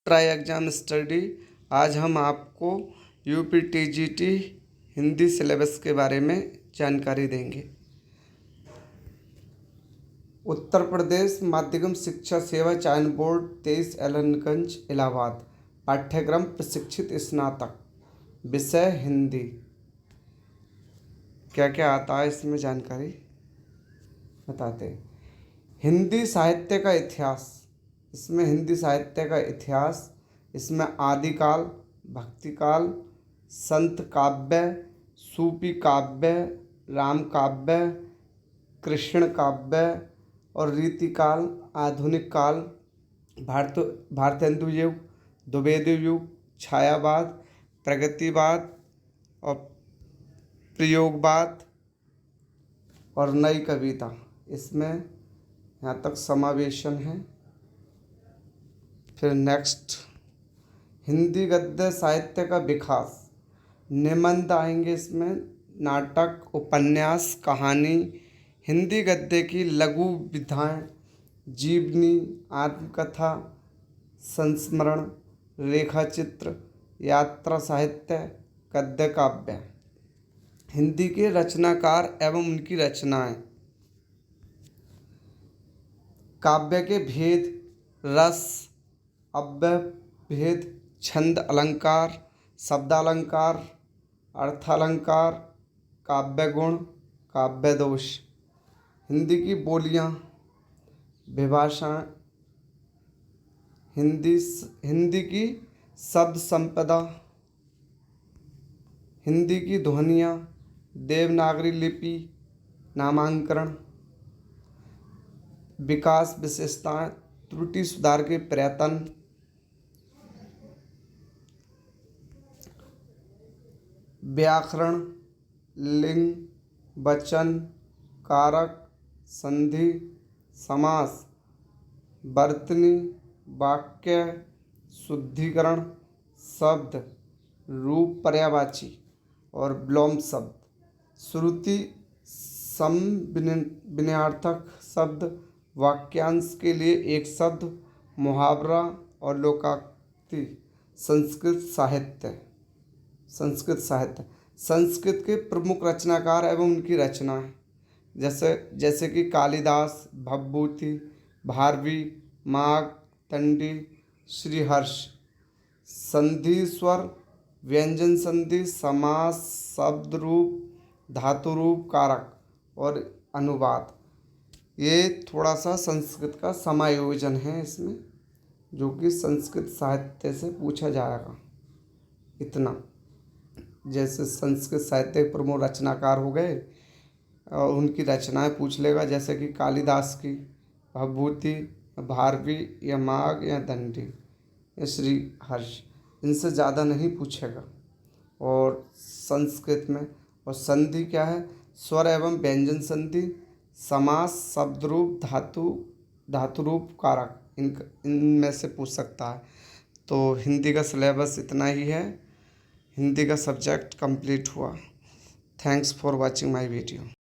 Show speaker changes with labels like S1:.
S1: Try exam study. आज हम आपको यूपीटीजीटी हिंदी सिलेबस के बारे में जानकारी देंगे। उत्तर प्रदेश माध्यमिक शिक्षा सेवा चयन बोर्ड 23 एलहनगंज इलाहाबाद। पाठ्यक्रम प्रशिक्षित स्नातक। विषय हिंदी। क्या क्या आता है इसमें जानकारी बताते हैं। हिंदी साहित्य का इतिहास। इसमें हिंदी साहित्य का इतिहास, इसमें आदिकाल, भक्तिकाल, संत काव्य, सूफी काव्य, राम काव्य, कृष्ण काव्य और रीतिकाल, आधुनिक काल, भारतेंदु युग, द्विवेदी युग, छायावाद, प्रगतिवाद और प्रयोगवाद और नई कविता। इसमें यहाँ तक समावेशन है। फिर नेक्स्ट, हिंदी गद्य साहित्य का विकास। निबंध आएंगे इसमें, नाटक, उपन्यास, कहानी, हिंदी गद्य की लघु विधाएं, जीवनी, आत्मकथा, संस्मरण, रेखाचित्र, यात्रा साहित्य, गद्य काव्य। हिंदी के रचनाकार एवं उनकी रचनाएं। काव्य के भेद, रस, अव्यय भेद, छंद अलंकार, शब्दालंकार, अर्थालंकार, काव्य गुण, काव्य दोष। हिंदी की बोलियां, विभाषाएं, हिंदी की शब्द संपदा, हिंदी की ध्वनियाँ, देवनागरी लिपि, नामांकरण, विकास विशेषताएं, त्रुटि सुधार के प्रयत्न, व्याकरण, लिंग, वचन, कारक, संधि, समास, वर्तनी, वाक्य, शुद्धिकरण, शब्द, रूप पर्यायवाची और विलोम शब्द, श्रुति, विन्यार्थक शब्द, वाक्यांश के लिए एक शब्द, मुहावरा और लोकोक्ति। संस्कृत के प्रमुख रचनाकार एवं उनकी रचनाएं, जैसे कि कालिदास, भवभूति, भारवी, माघ, दंडी, श्रीहर्ष। संधि, स्वर, व्यंजन संधि, समास, शब्द रूप, धातु रूप, कारक और अनुवाद। ये थोड़ा सा संस्कृत का समायोजन है इसमें, जो कि संस्कृत साहित्य से पूछा जाएगा। इतना, जैसे संस्कृत साहित्य के प्रमुख रचनाकार हो गए और उनकी रचनाएं पूछ लेगा, जैसे कि कालिदास की भवभूति, भारवी या माघ या दंडी या श्रीहर्ष। इनसे ज़्यादा नहीं पूछेगा। और संस्कृत में, और संधि क्या है, स्वर एवं व्यंजन संधि, समास, शब्द रूप, धातु रूप, कारक, इनमें से पूछ सकता है। तो हिंदी का सिलेबस इतना ही है। हिंदी का सब्जेक्ट कंप्लीट हुआ। Thanks for watching my video.